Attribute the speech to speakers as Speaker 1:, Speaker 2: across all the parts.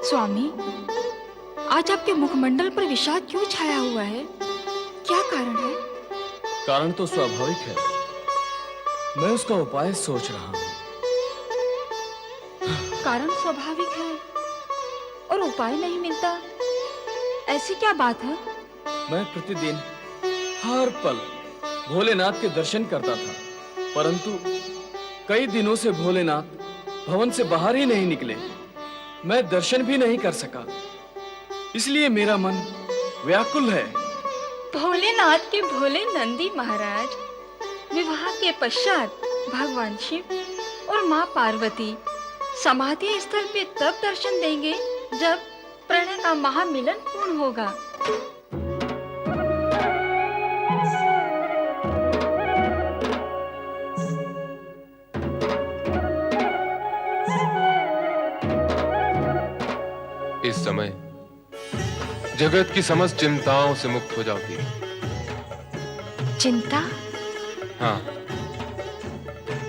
Speaker 1: स्वामी, आज आपके मुखमंडल पर विषाद क्यों छाया हुआ है? क्या कारण है?
Speaker 2: कारण तो स्वाभाविक है, मैं उसका उपाय सोच रहा हूँ।
Speaker 1: कारण स्वाभाविक है और उपाय नहीं मिलता, ऐसी क्या बात है?
Speaker 2: मैं प्रतिदिन हर पल भोलेनाथ के दर्शन करता था, परंतु कई दिनों से भोलेनाथ भवन से बाहर ही नहीं निकले। मैं दर्शन भी नहीं कर सका, इसलिए मेरा मन व्याकुल है।
Speaker 1: भोलेनाथ के भोले नंदी महाराज विवाह के पश्चात भगवान शिव और माँ पार्वती समाधि स्थल पे तब दर्शन देंगे जब प्रणय का महामिलन पूर्ण होगा।
Speaker 3: इस समय जगत की समस्त चिंताओं से मुक्त हो जाओगी।
Speaker 1: चिंता?
Speaker 3: हाँ,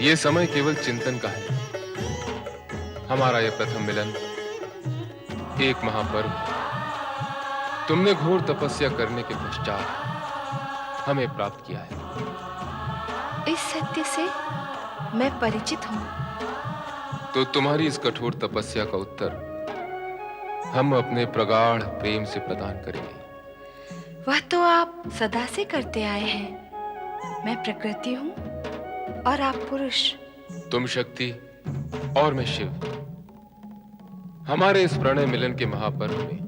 Speaker 3: ये समय केवल चिंतन का है। हमारा यह प्रथम मिलन एक महापर्व, तुमने घोर तपस्या करने के पश्चात हमें प्राप्त किया है।
Speaker 1: इस सत्य से मैं परिचित हूँ।
Speaker 3: तो तुम्हारी इस कठोर तपस्या का उत्तर हम अपने प्रगाढ़ प्रेम से प्रदान करेंगे।
Speaker 1: वह तो आप सदा से करते आए हैं। मैं प्रकृति हूँ और आप पुरुष।
Speaker 3: तुम शक्ति और मैं शिव। हमारे इस प्रणय मिलन के महापर्व में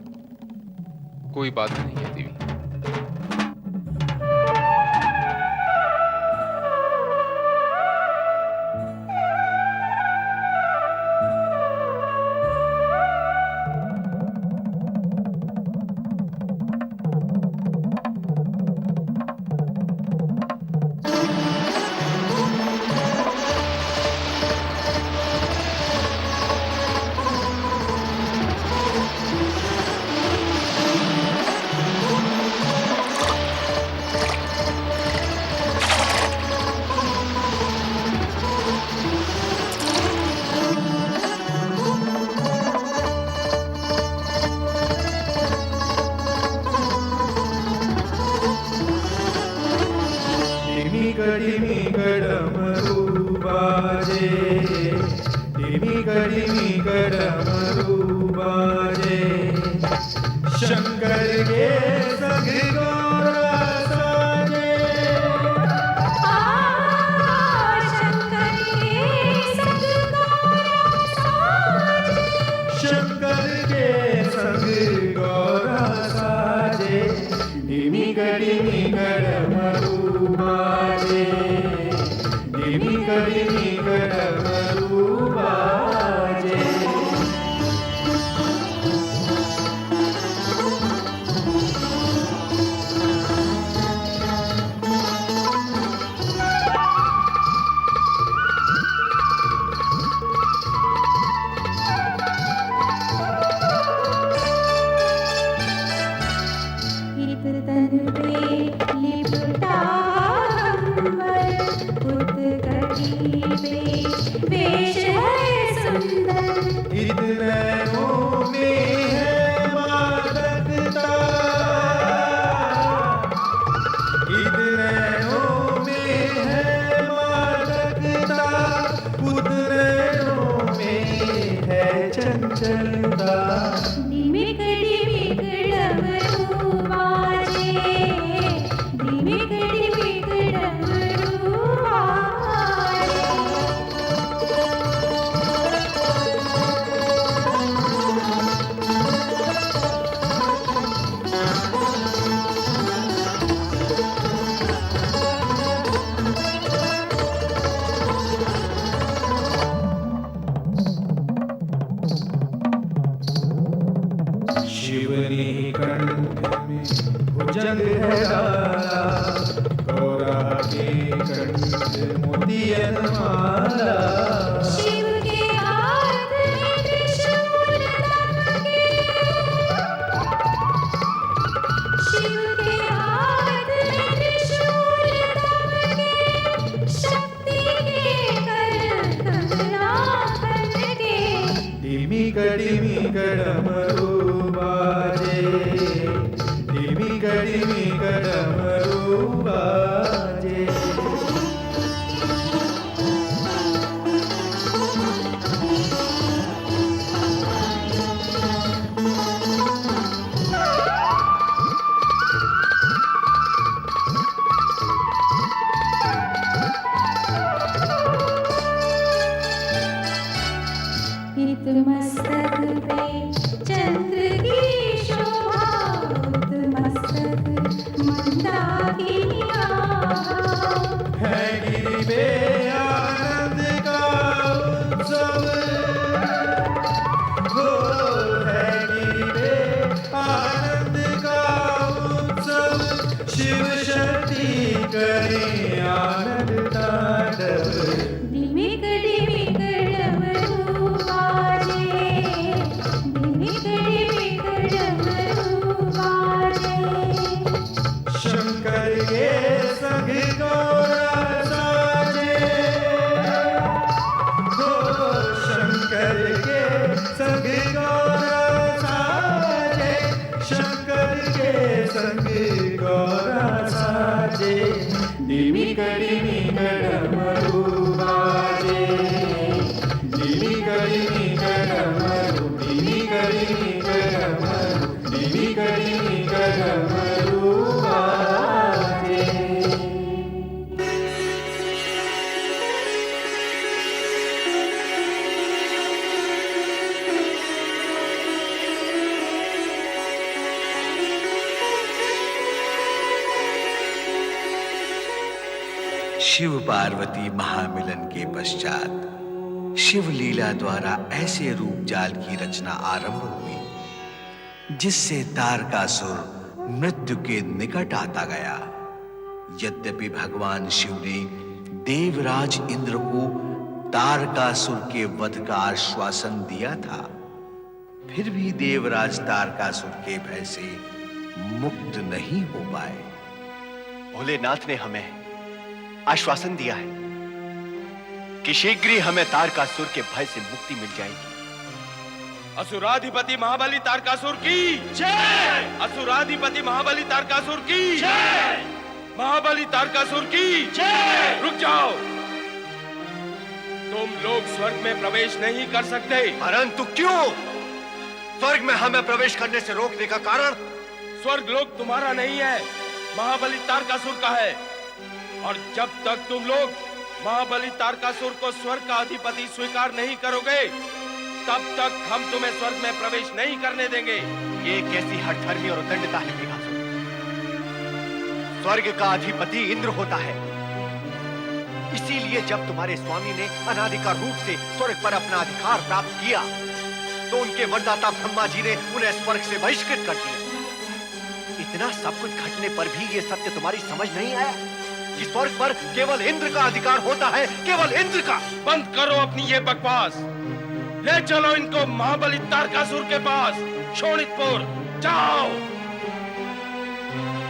Speaker 3: कोई बाधा नहीं है देवी।
Speaker 4: शंकर के संग गौरा साजे, शंकर के संग गौरा साजे, शंकर के संग गौरा साजे, डिमी गड़ मरु बाजे, डिमी गड़ मरु बाजे। शिवनी कंठ में भुजंग है डाला, गौरा के कंठ मोतियन माला। शिव के हाथ में त्रिशूल नमके, शिव के हाथ में त्रिशूल नमके, शक्ति के कर कंगना खनके, धिमिक धिमिक डमरू बाजे, धिमिक धिमिक डमरू बाजे।
Speaker 5: इत मस्तक पे चंद्र की शोभा, उत मस्तक मंदाकिनी आभा।
Speaker 4: है गिरि पे आनंद का उत्सव, हो है गिरि पे आनंद का उत्सव। शिव शक्ति करे आनंद तांडव।
Speaker 5: धिमिक धिमिक डमरू बाजे, धिमिक धिमिक डमरू बाजे।
Speaker 4: शंकर के संग गौरा साजे, हो शंकर के संग गौरा साजे। शंकर के संग गौरा साजे। धिमिक धिमिक डमरू बाजे, धिमिक धिमिक डमरू, धिमिक धिमिक डमरू, धिमिक धिमिक डमरू बाजे।
Speaker 6: शिव पार्वती महामिलन के पश्चात शिव लीला द्वारा ऐसे रूप जाल की रचना आरंभ हुई जिससे तारकासुर मृत्यु के निकट आता गया। यद्यपि भगवान शिव ने देवराज इंद्र को तारकासुर के वध का आश्वासन दिया था, फिर भी देवराज तारकासुर के भय से मुक्त नहीं हो पाए।
Speaker 7: भोलेनाथ ने हमें आश्वासन दिया है कि शीघ्र ही हमें तारकासुर के भय से मुक्ति मिल जाएगी।
Speaker 8: असुराधिपति महाबली तारकासुर की जय! असुराधिपति महाबली तारकासुर की जय! महाबली तारकासुर की जय! रुक जाओ, तुम लोग स्वर्ग में प्रवेश नहीं कर सकते।
Speaker 7: परंतु क्यों? स्वर्ग में हमें प्रवेश करने से रोकने का कारण?
Speaker 8: स्वर्ग लोक तुम्हारा नहीं है, महाबली तारकासुर का है। और जब तक तुम लोग महाबली तारकासुर को स्वर्ग का अधिपति स्वीकार नहीं करोगे, तब तक हम तुम्हें स्वर्ग में प्रवेश नहीं करने देंगे।
Speaker 7: ये कैसी हठधर्मी और उद्दंडता है मेघासुर? स्वर्ग का अधिपति इंद्र होता है, इसीलिए जब तुम्हारे स्वामी ने अनाधिकार रूप से स्वर्ग पर अपना अधिकार प्राप्त किया, तो उनके वरदाता ब्रह्मा जी ने उन्हें स्वर्ग से बहिष्कृत कर दिया। इतना सब कुछ घटने पर भी ये सत्य तुम्हारी समझ नहीं आया कि स्वर्ग पर केवल इंद्र का अधिकार होता है, केवल इंद्र का।
Speaker 8: बंद करो अपनी ये बकवास, ले चलो इनको महाबली तारकासुर के पास, शोणितपुर जाओ।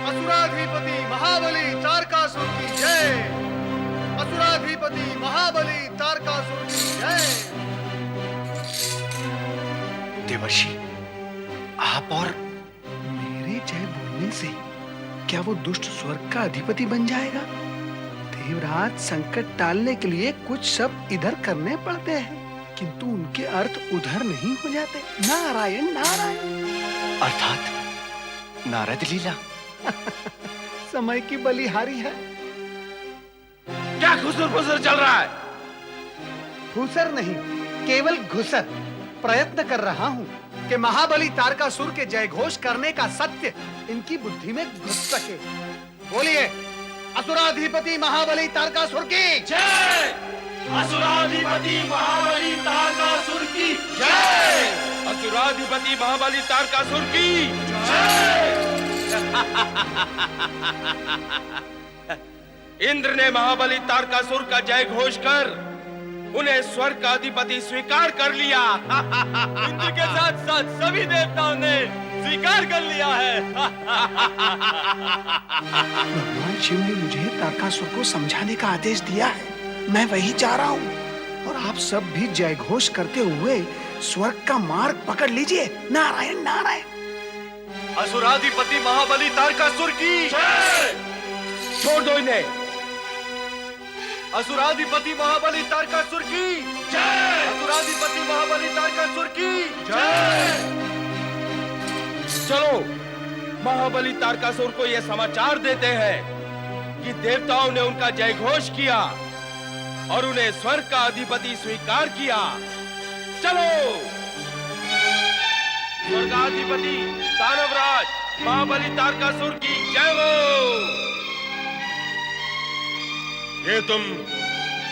Speaker 7: असुराधिपति महाबली तारकासुर की जय! असुराधिपति महाबली तारकासुर की जय! देवर्षि, आप और मेरे जय बोलने से क्या वो दुष्ट स्वर्ग का अधिपति बन जाएगा? देवराज, संकट टालने के लिए कुछ शब्द इधर करने पड़ते हैं, किंतु उनके अर्थ उधर नहीं हो जाते। नारायण नारायण। अर्थात नारद लीला। समय की बलिहारी है।
Speaker 8: क्या घुसर फुसर चल रहा है?
Speaker 7: घुसर नहीं, केवल घुसर। प्रयत्न कर रहा हूँ कि महाबली तारकासुर के जय घोष करने का सत्य इनकी बुद्धि में घुस सके। बोलिए, असुराधिपति महाबली तारकासुर की
Speaker 8: जय! असुराधिपति महाबली तारकासुर की जय! असुराधिपति महाबली तारकासुर की जय! इंद्र ने महाबली तारकासुर का जय घोष कर उन्हें स्वर्ग का अधिपति स्वीकार कर लिया। इंद्र के साथ साथ सभी देवताओं ने स्वीकार कर लिया है।
Speaker 7: भगवान शिव ने मुझे तारकासुर को समझाने का आदेश दिया है, मैं वही जा रहा हूँ।
Speaker 6: और आप सब भी जय घोष करते हुए स्वर्ग का मार्ग पकड़ लीजिए। नारायण नारायण।
Speaker 7: असुराधिपति महाबली तारकासुर की
Speaker 8: छोड़ दो इन्हें।
Speaker 7: असुराधिपति महाबली तारकासुर की जय। असुराधिपति महाबली तारकासुर की जय।
Speaker 8: चलो महाबली तारकासुर को यह समाचार देते हैं कि देवताओं ने उनका जय घोष किया और उन्हें स्वर्ग का अधिपति स्वीकार किया। चलो। स्वर्गाधिपति दानवराज महाबली तारकासुर की जय हो।
Speaker 9: ये तुम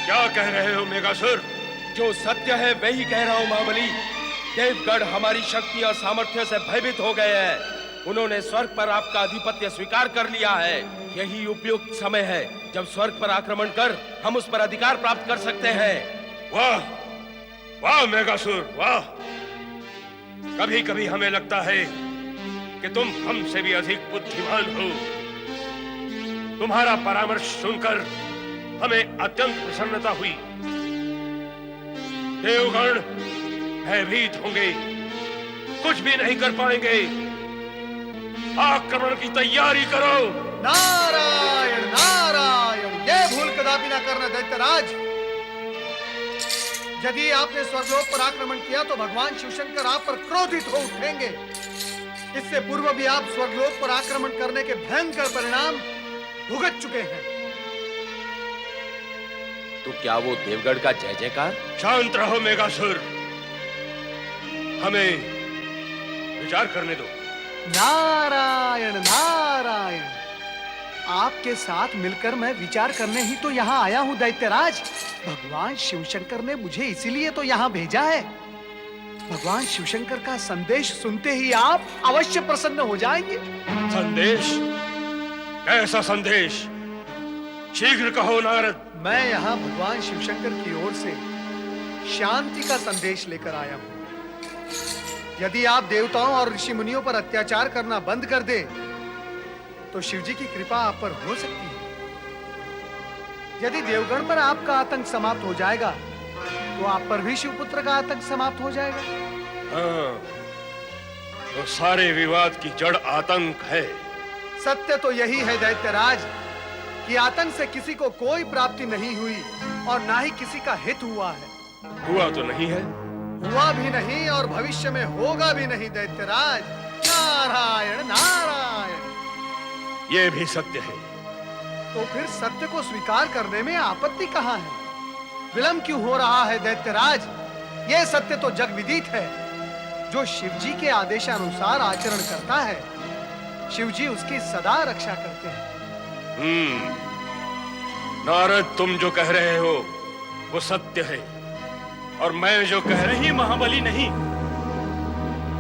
Speaker 9: क्या कह रहे हो मेघासुर?
Speaker 8: जो सत्य है वही कह रहा हूं महाबली। देवगढ़ हमारी शक्ति और सामर्थ्य से भयभीत हो गए हैं। उन्होंने स्वर्ग पर आपका आधिपत्य स्वीकार कर लिया है। यही उपयुक्त समय है जब स्वर्ग पर आक्रमण कर हम उस पर अधिकार प्राप्त कर सकते हैं।
Speaker 9: वाह वाह मेघासुर वाह। कभी कभी हमें लगता है कि तुम हमसे भी अधिक बुद्धिमान हो। तुम्हारा परामर्श सुनकर हमें अत्यंत प्रसन्नता हुई। देवगण भयभीत होंगे, कुछ भी नहीं कर पाएंगे। आक्रमण की तैयारी करो।
Speaker 7: नारायण नारायण। ये भूल कदापि ना करना दैत्यराज। यदि आपने स्वर्गलोक पर आक्रमण किया तो भगवान शिवशंकर आप पर क्रोधित हो उठेंगे। इससे पूर्व भी आप स्वर्गलोक पर आक्रमण करने के भयंकर परिणाम भुगत चुके हैं।
Speaker 8: तो क्या वो देवगढ़ का जय जयकार?
Speaker 9: शांत रहो मेघासुर, हमें विचार करने दो।
Speaker 6: नारायण नारायण। आपके साथ मिलकर मैं विचार करने ही तो यहाँ आया हूँ दैत्यराज। भगवान शिवशंकर ने मुझे इसीलिए तो यहाँ भेजा है। भगवान शिवशंकर का संदेश सुनते ही आप अवश्य प्रसन्न हो जाएंगे।
Speaker 9: संदेश? कैसा संदेश? शीघ्र कहो नारद।
Speaker 7: मैं यहाँ भगवान शिवशंकर की ओर से शांति का संदेश लेकर आया हूँ। यदि आप देवताओं और ऋषि मुनियों पर अत्याचार करना बंद कर दे तो शिवजी की कृपा आप पर हो सकती है। यदि देवगण पर आपका आतंक समाप्त हो जाएगा तो आप पर भी शिवपुत्र का आतंक समाप्त हो जाएगा।
Speaker 9: हाँ, तो सारे विवाद की जड़ आतंक है।
Speaker 7: सत्य तो यही है दैत्यराज कि आतंक से किसी को कोई प्राप्ति नहीं हुई और ना ही किसी का हित हुआ है।
Speaker 9: हुआ तो नहीं है,
Speaker 7: हुआ भी नहीं और भविष्य में होगा भी नहीं दैत्यराज। नारायण नारायण।
Speaker 9: ये भी सत्य है।
Speaker 7: तो फिर सत्य को स्वीकार करने में आपत्ति कहाँ है? विलंब क्यों हो रहा है दैत्यराज? यह सत्य तो जग विदित है। जो शिवजी के आदेशानुसार आचरण करता है, शिवजी उसकी सदा रक्षा करते हैं।
Speaker 9: नारद, तुम जो कह रहे हो वो सत्य है और मैं जो कह रही
Speaker 10: महाबली नहीं,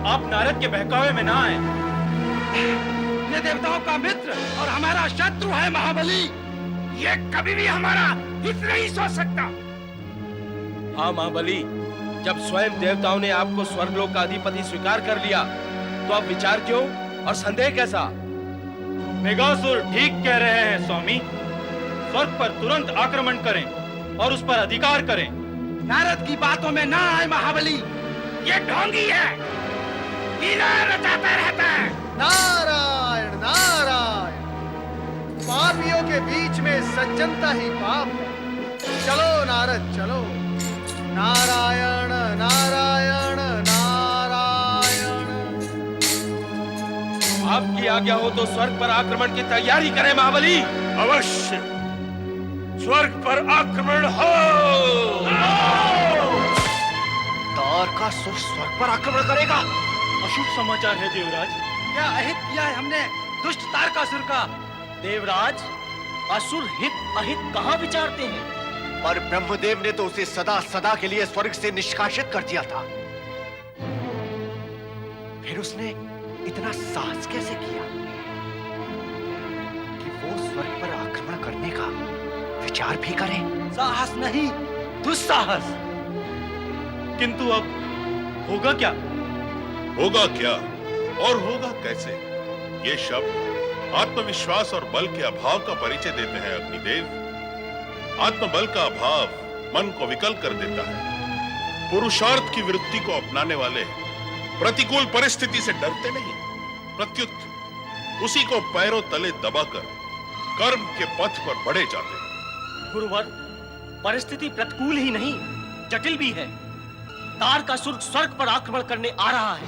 Speaker 10: आप नारद के बहकावे में ना आए।
Speaker 8: ये देवताओं का मित्र और हमारा शत्रु है महाबली। ये कभी भी हमारा हित नहीं सोच सकता। हाँ महाबली, जब स्वयं देवताओं ने आपको स्वर्गलोक का अधिपति स्वीकार कर लिया तो अब विचार क्यों और संदेह कैसा?
Speaker 10: मेघासुर ठीक कह रहे हैं स्वामी। स्वर्ग पर तुरंत आक्रमण करें और उस पर अधिकार करें।
Speaker 8: नारद की बातों में ना आए महाबली। ये ढोंगी है, हीरा रचाता रहता है।
Speaker 7: नारायण नारायण। पापियों के बीच में सज्जनता ही पाप है। चलो नारद चलो। नारायण नारायण नारायण।
Speaker 8: आपकी आज्ञा हो तो स्वर्ग पर आक्रमण की तैयारी करें महाबली।
Speaker 9: अवश्य स्वर्ग पर आक्रमण हो।
Speaker 7: तारकासुर स्वर्ग पर आक्रमण करेगा?
Speaker 10: अशुभ समाचार है देवराज।
Speaker 8: क्या अहित किया है हमने दुष्ट तारकासुर का?
Speaker 10: देवराज, असुर हित अहित कहाँ विचारते हैं?
Speaker 7: पर ब्रह्मदेव ने तो उसे सदा सदा के लिए स्वर्ग से निष्कासित कर दिया था। फिर उसने इतना साहस कैसे किया कि वो स्वर्ग पर आक्रमण करने का विचार भी करे?
Speaker 10: साहस नहीं, दुस्साहस। किंतु अब होगा क्या?
Speaker 11: होगा क्या और होगा कैसे, ये शब्द आत्मविश्वास और बल के अभाव का परिचय देते हैं अग्निदेव। आत्मबल का अभाव मन को विकल कर देता है। पुरुषार्थ की वृत्ति को अपनाने वाले प्रतिकूल परिस्थिति से डरते नहीं, प्रत्युत उसी को पैरों तले दबाकर कर्म के पथ पर बढ़े जाते हैं।
Speaker 7: गुरुवर, परिस्थिति प्रतिकूल ही नहीं, जटिल भी है। तारकासुर स्वर्ग पर आक्रमण करने आ रहा है।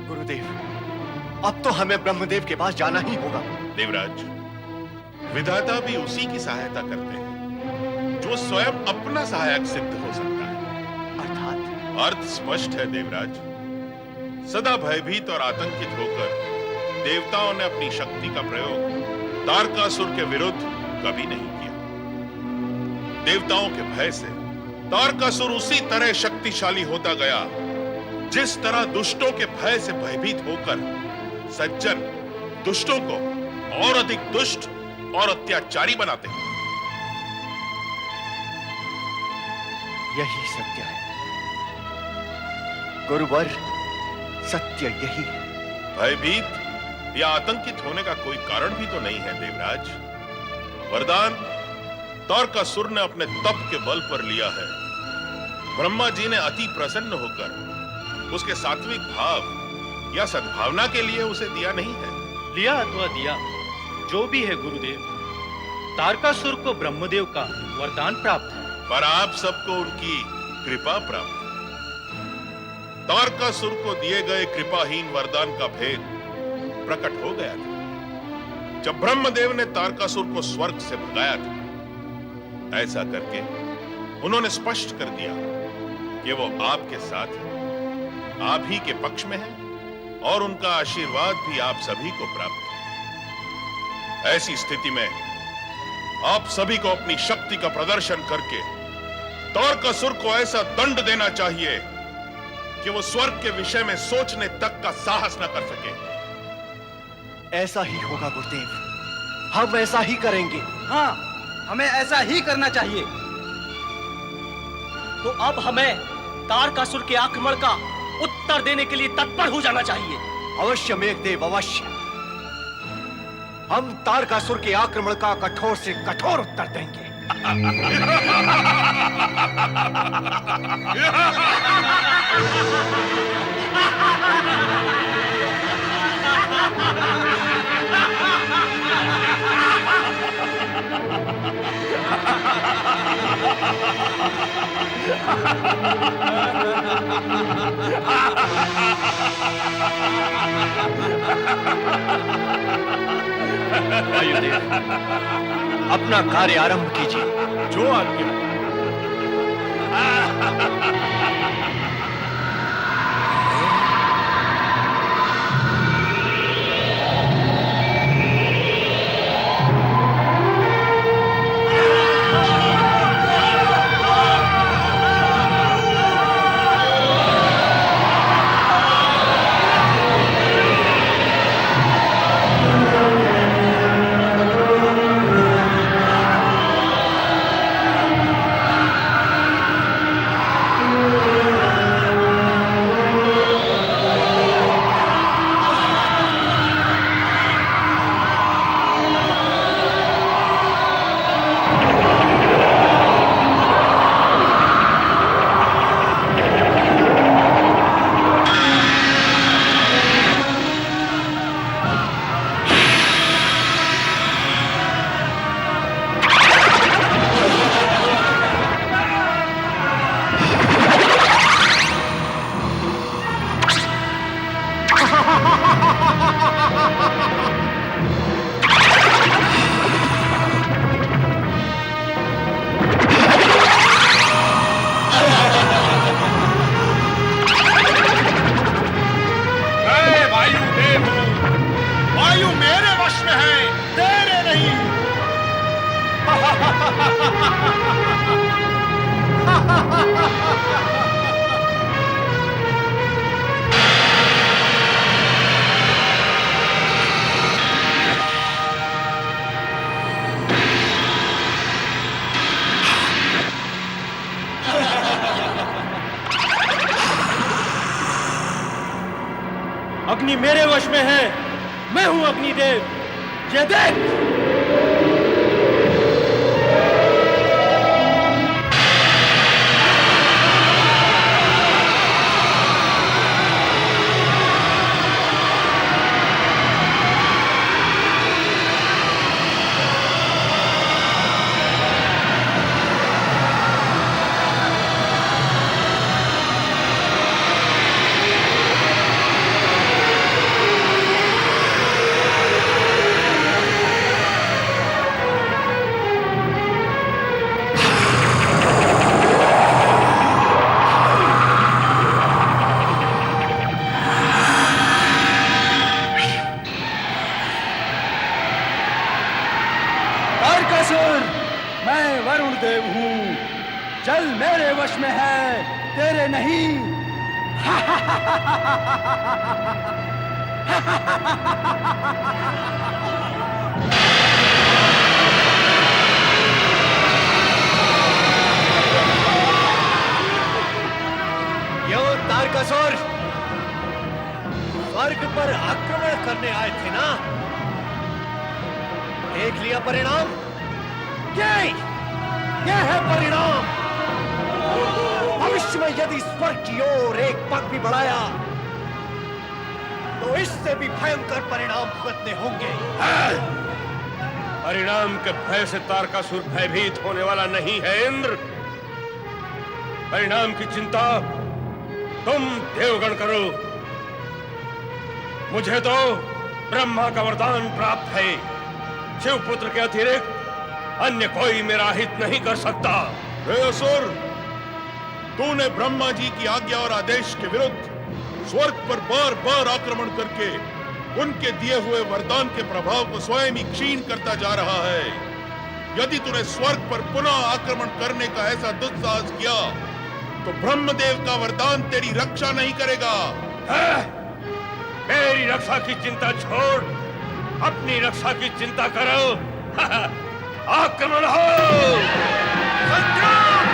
Speaker 7: गुरुदेव, अब तो हमें ब्रह्मदेव के पास जाना ही होगा।
Speaker 11: देवराज, विधाता भी उसी की सहायता करते हैं जो स्वयं अपना सहायक सिद्ध हो सकता है।
Speaker 7: अर्थात?
Speaker 11: अर्थ स्पष्ट है देवराज। सदा भयभीत और आतंकित होकर देवताओं ने अपनी शक्ति का प्रयोग तारकासुर के विरुद्ध कभी नहीं किया। देवताओं के भय से तारकासुर उसी तरह शक्तिशाली होता गया जिस तरह दुष्टों के भय से भयभीत होकर सज्जन दुष्टों को और अधिक दुष्ट और अत्याचारी बनाते हैं।
Speaker 7: यही सत्य है गुरुवर, सत्य यही है।
Speaker 11: भयभीत या आतंकित होने का कोई कारण भी तो नहीं है देवराज। वरदान तारकासुर ने अपने तप के बल पर लिया है। ब्रह्मा जी ने अति प्रसन्न होकर उसके सात्विक भाव या सद्भावना के लिए उसे दिया नहीं है।
Speaker 10: लिया अथवा दिया, जो भी है गुरुदेव, तारकासुर को ब्रह्मदेव का वरदान प्राप्त है।
Speaker 11: पर आप सबको उनकी कृपा प्राप्त है। तारकासुर को दिए गए कृपाहीन वरदान का भेद प्रकट हो गया था जब ब्रह्मदेव ने तारकासुर को स्वर्ग से भगाया था। ऐसा करके उन्होंने स्पष्ट कर दिया कि वो आपके साथ है, आप ही के पक्ष में है और उनका आशीर्वाद भी आप सभी को प्राप्त है। ऐसी स्थिति में आप सभी को अपनी शक्ति का प्रदर्शन करके तारकासुर को ऐसा दंड देना चाहिए कि वो स्वर्ग के विषय में सोचने तक का साहस न कर सके।
Speaker 7: ऐसा ही होगा गुरुदेव, हम ऐसा ही करेंगे।
Speaker 10: हाँ, हमें ऐसा ही करना चाहिए।
Speaker 7: तो अब हमें तारकासुर के आक्रमण का उत्तर देने के लिए तत्पर हो जाना चाहिए। अवश्य मेघदेव, अवश्य। हम तारकासुर के आक्रमण का कठोर से कठोर उत्तर देंगे। वायुदेव, अपना कार्य आरंभ कीजिए।
Speaker 11: जो आज्ञा।
Speaker 10: अग्नि मेरे वश में है, मैं हूं अग्निदेव। ये देख।
Speaker 7: नहीं। क्यों तारकासुर, स्वर्ग पर आक्रमण करने आए थे ना? देख लिया परिणाम? ये है परिणाम। भविष्य में यदि स्वर्ग की ओर एक पग भी बढ़ाया तो इससे भी भयंकर परिणाम भुगतने होंगे।
Speaker 9: परिणाम के भय से तारकासुर भयभीत होने वाला नहीं है इंद्र। परिणाम की चिंता तुम देवगण करो। मुझे तो ब्रह्मा का वरदान प्राप्त है। शिवपुत्र के अतिरिक्त अन्य कोई मेरा हित नहीं कर सकता।
Speaker 11: हे असुर, तूने ब्रह्मा जी की आज्ञा और आदेश के विरुद्ध स्वर्ग पर बार बार आक्रमण करके उनके दिए हुए वरदान के प्रभाव को स्वयं ही क्षीण करता जा रहा है। यदि तूने स्वर्ग पर पुनः आक्रमण करने का ऐसा दुस्साहस किया तो ब्रह्मदेव का वरदान तेरी रक्षा नहीं करेगा।
Speaker 9: मेरी रक्षा की चिंता छोड़, अपनी रक्षा की चिंता करो। आक्रमण हो! संग्राम!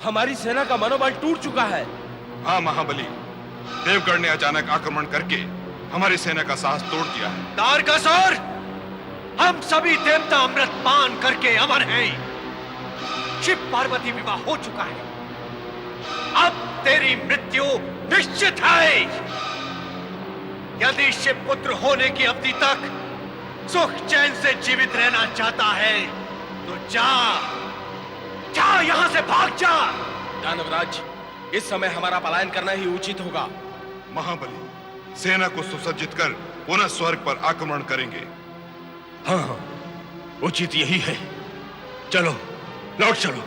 Speaker 8: हमारी सेना का मनोबल टूट चुका है।
Speaker 12: हाँ महाबली, देवगढ़ ने अचानक आक्रमण करके हमारी सेना का साहस तोड़ दिया है।
Speaker 7: तारकासुर, हम सभी देवता अमृत पान करके अमर हैं। शिव पार्वती विवाह हो चुका है। अब तेरी मृत्यु निश्चित है। यदि शिव पुत्र होने की अवधि तक सुख चैन से जीवित रहना चाहता है तो जा यहां से, भाग जा।
Speaker 8: दानवराज, इस समय हमारा पलायन करना ही उचित होगा।
Speaker 12: महाबली, सेना को सुसज्जित कर पुनः स्वर्ग पर आक्रमण करेंगे।
Speaker 9: हाँ, उचित यही है। चलो, लौट चलो।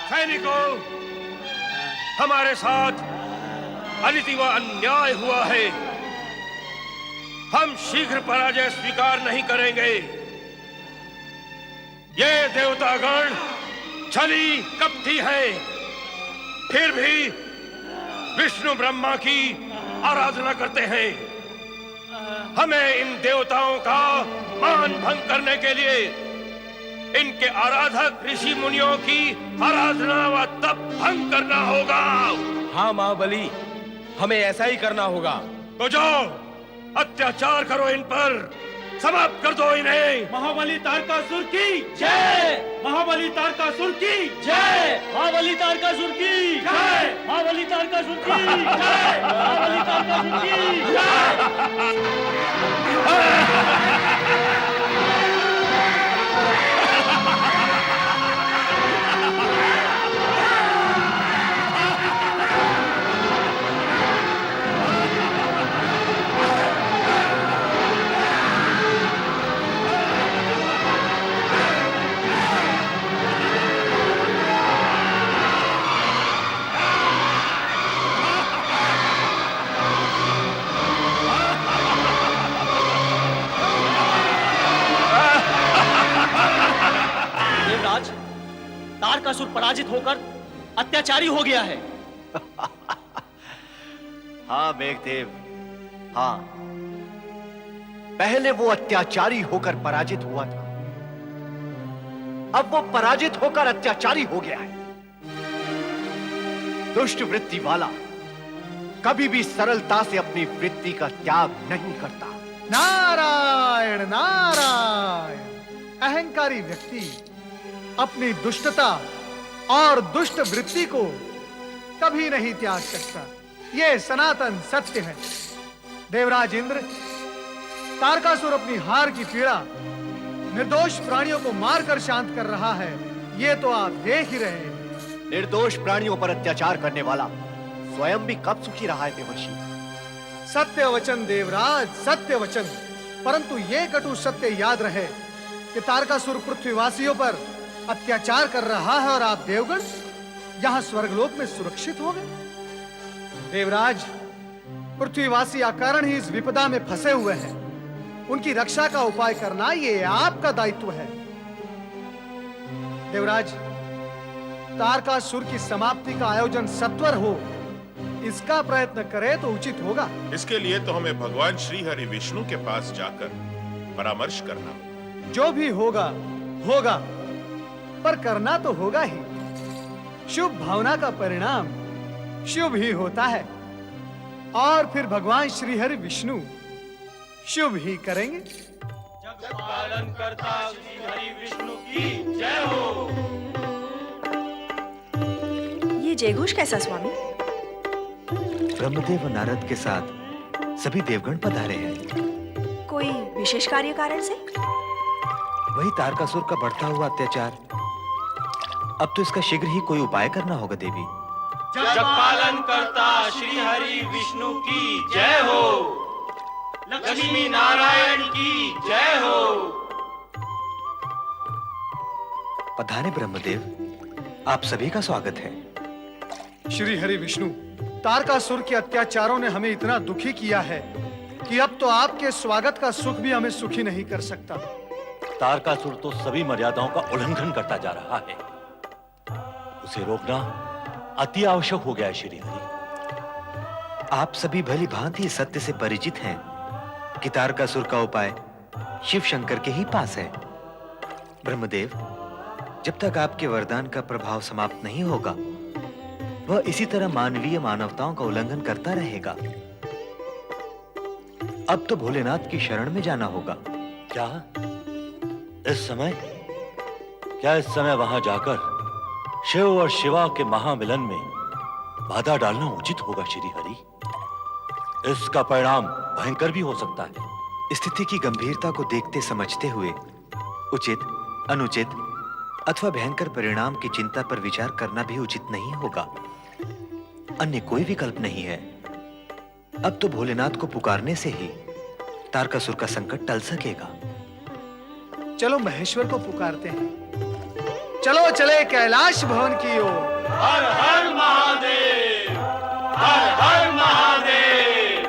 Speaker 9: सैनिकों, हमारे साथ अनिति व अन्याय हुआ है। हम शीघ्र पराजय स्वीकार नहीं करेंगे। ये देवतागण छली कपटी है, फिर भी विष्णु ब्रह्मा की आराधना करते हैं। हमें इन देवताओं का मान भंग करने के लिए इनके आराधक ऋषि मुनियों की आराधना व तप भंग करना होगा।
Speaker 8: हाँ महाबली, हमें ऐसा ही करना होगा।
Speaker 9: तो जाओ, अत्याचार करो इन पर, समाप्त कर दो इन्हें।
Speaker 10: महाबली तारकासुर की जय! महाबली तारकासुर की जय! महाबली तारकासुर की जय! महाबली तारकासुर की जय! महाबली तारकासुर की जय! तारकासुर पराजित होकर अत्याचारी हो गया है।
Speaker 7: हाँ मेघदेव, हाँ, पहले वो अत्याचारी होकर पराजित हुआ था, अब वो पराजित होकर अत्याचारी हो गया है। दुष्ट वृत्ति वाला कभी भी सरलता से अपनी वृत्ति का त्याग नहीं करता।
Speaker 4: नारायण नारायण। अहंकारी व्यक्ति अपनी दुष्टता और दुष्ट वृत्ति को कभी नहीं त्याग सकता। यह सनातन सत्य है। देवराज इंद्र, तारकासुर अपनी हार की पीड़ा निर्दोष प्राणियों को मारकर शांत कर रहा है, ये तो आप देख ही रहे हैं।
Speaker 7: निर्दोष प्राणियों पर अत्याचार करने वाला स्वयं भी कब सुखी रहा है देवर्षि?
Speaker 4: सत्य वचन देवराज, सत्य वचन। परंतु ये कटु सत्य याद रहे कि तारकासुर पृथ्वीवासियों पर अत्याचार कर रहा है और आप देवगण यहां स्वर्गलोक में सुरक्षित हो गए। देवराज, पृथ्वीवासी अकारण ही इस विपदा में फंसे हुए हैं। उनकी रक्षा का उपाय करना ये आपका दायित्व है। देवराज, तारकासुर की समाप्ति का आयोजन सत्वर हो, इसका प्रयत्न करें तो उचित होगा।
Speaker 11: इसके लिए तो हमें भगवान श्री हरि विष्णु के पास जाकर परामर्श करना होगा।
Speaker 4: जो भी होगा होगा, पर करना तो होगा ही। शुभ भावना का परिणाम शुभ ही होता है, और फिर भगवान श्री हरि विष्णु शुभ ही करेंगे।
Speaker 10: जग पालन करता श्री हरि विष्णु की जय हो।
Speaker 13: ये जयघोष कैसा स्वामी?
Speaker 6: ब्रह्मदेव और नारद के साथ सभी देवगण पधारे हैं।
Speaker 13: कोई विशेष कार्य कारण से?
Speaker 6: वही तारकासुर का बढ़ता हुआ अत्याचार। अब तो इसका शीघ्र ही कोई उपाय करना होगा देवी।
Speaker 10: जग पालन करता श्री हरि विष्णु की जय हो। लक्ष्मी नारायण की जय हो।
Speaker 6: पधारे ब्रह्मदेव, आप सभी का स्वागत है।
Speaker 4: श्री हरि विष्णु, तारकासुर के अत्याचारों ने हमें इतना दुखी किया है कि अब तो आपके स्वागत का सुख भी हमें सुखी नहीं कर सकता।
Speaker 10: तारकासुर तो सभी मर्यादाओं का उल्लंघन करता जा रहा है। उसे रोकना अति आवश्यक हो गया है श्री हरि।
Speaker 6: आप सभी भली भांति सत्य से परिचित हैं कि तारकासुर का उपाय शिव शंकर के ही पास है। ब्रह्मदेव, जब तक आपके वरदान का प्रभाव समाप्त नहीं होगा, वह इसी तरह मानवीय मानवताओं का उल्लंघन करता रहेगा। अब तो भोलेनाथ की शरण में जाना होगा।
Speaker 10: क्या इस समय वहां जाकर शिव और शिवा के महामिलन में बाधा डालना उचित होगा श्री हरि? इसका परिणाम भयंकर भी हो सकता है।
Speaker 6: स्थिति की गंभीरता को देखते समझते हुए उचित, अनुचित अथवा भयंकर परिणाम की चिंता पर विचार करना भी उचित नहीं होगा। अन्य कोई विकल्प नहीं है। अब तो भोलेनाथ को पुकारने से ही तारकासुर का संकट टल सकेगा।
Speaker 4: चलो महेश्वर को पुकारते हैं। चलो चले कैलाश भवन की ओर।
Speaker 10: हर हर महादेव, हर हर महादेव।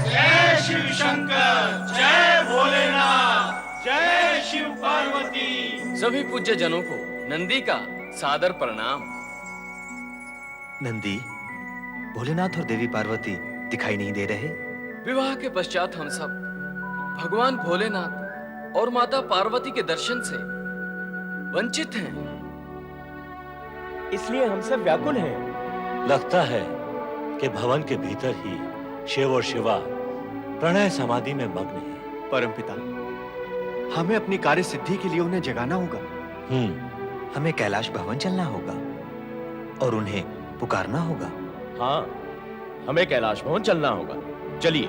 Speaker 10: जय शिव शंकर, जय भोलेनाथ, जय शिव पार्वती।
Speaker 2: सभी पूज्य जनों को नंदी का सादर प्रणाम।
Speaker 6: नंदी, भोलेनाथ और देवी पार्वती दिखाई नहीं दे रहे?
Speaker 2: विवाह के पश्चात हम सब भगवान भोलेनाथ और माता पार्वती के दर्शन से वंचित हैं।
Speaker 10: इसलिए हम सब व्याकुल हैं। लगता है कि भवन के भीतर ही शिव और शिवा प्रणय समाधि में मग्न हैं।
Speaker 7: परमपिता, हमें अपनी कार्य सिद्धि के लिए उन्हें जगाना होगा।
Speaker 6: हमें कैलाश भवन चलना होगा और उन्हें पुकारना होगा।
Speaker 8: हाँ, हमें कैलाश भवन चलना होगा। चलिए।